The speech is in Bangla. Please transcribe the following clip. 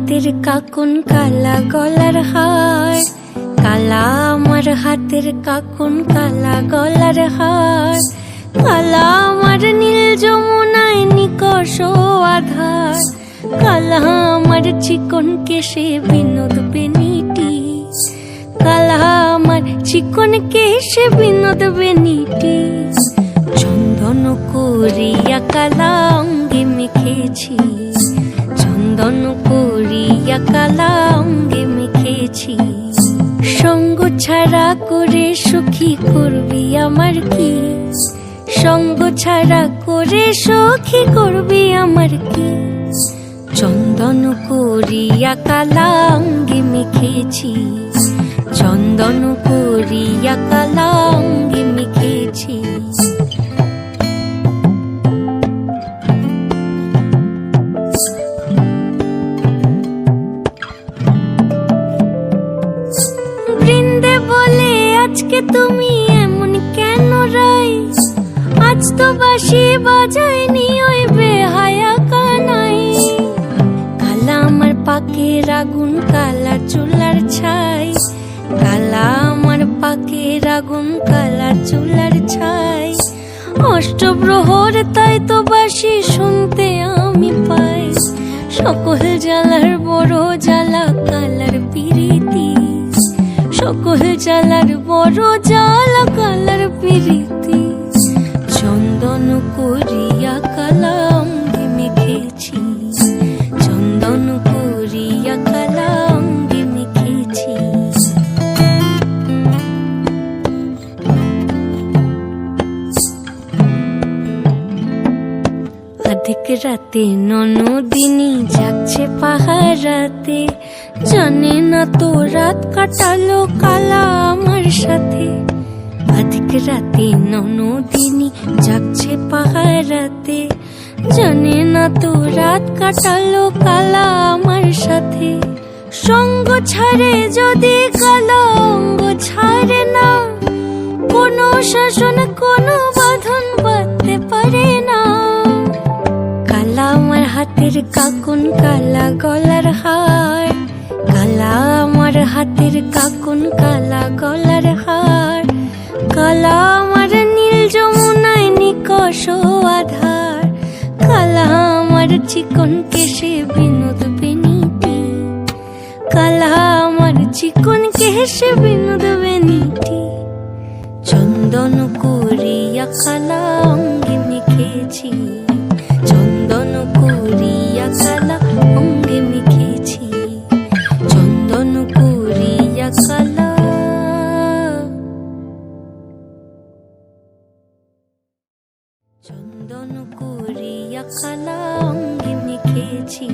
হাতের কাকুন কালা গলার হার, কালা আমার হাতের কাকুন কালা গলার হার, কালা আমার নীল যমুনায় নিকষ আধার, কালা আমার চিকন কেশে বিনোদ বেনিটি, কালা আমার চিকন কেশে বিনোদ বেনিটি। চন্দন করিয়া কালা অঙ্গে মেখেছি, চন্দন করিয়া কালা অঙ্গে মেখেছি। সঙ্গ ছাড়া করে সুখী করবি আমার কি, সঙ্গ ছাড়া করে সুখী করবি আমার কি। চন্দন করিয়া কালা অঙ্গে মেখেছি, চন্দন করিয়া কালা অঙ্গে মেখেছি। বৃন্দে বলে আজকে তুমি এমন কেন রাই, আজ তো বাঁশি বাজায়নি ওই বেহায়া কানাই। কালা আমার পাকের আগুন কালা চুলার ছাই, কালা আমার পাকের আগুন কালা চুলার ছাই। অষ্টপ্রহর তাই তো বাঁশি শুনতে আমি পাই, সকল জ্বালার বড় জ্বালা কালার পিরিতি, সকল জ্বালার বড় জ্বালা কালার পিরিতি। চন্দন করিয়া কালা অঙ্গে মেখেছি, চন্দন করিয়া কালা অঙ্গে মেখেছি। আধিক রাতে ননদিনী যাচ্ছে পাহারাতে, জানে না তো রাত কাটালো কালা আমার সাথে। আধিক রাতে ননদিনী যাচ্ছে পাহারাতে, জানে না তো রাত কাটালো কালা আমার সাথে। সঙ্গ ছাড়ে যদি কালা অঙ্গ ছাড়ে না, কোনো শাসন কোনো বাঁধন বাঁধতে পারে না। কালা আমার হাতের কাকুন কালা গলার হার, কালা আমার হাতের কাকুন কালা গলার হার, কালা আমার নীল যমুনায় নিকষ আধার, কালা আমার চিকন কেশে বিনোদ বেনিটি, কালা আমার চিকন কেশে বিনোদ বেনিটি। চন্দন করিয়া কালা অঙ্গে মেখেছি, চন্দন করিয়া কালা অঙ্গে মেখেছি, চন্দন করিয়া কালা, চন্দন করিয়া কালা অঙ্গে মেখেছি।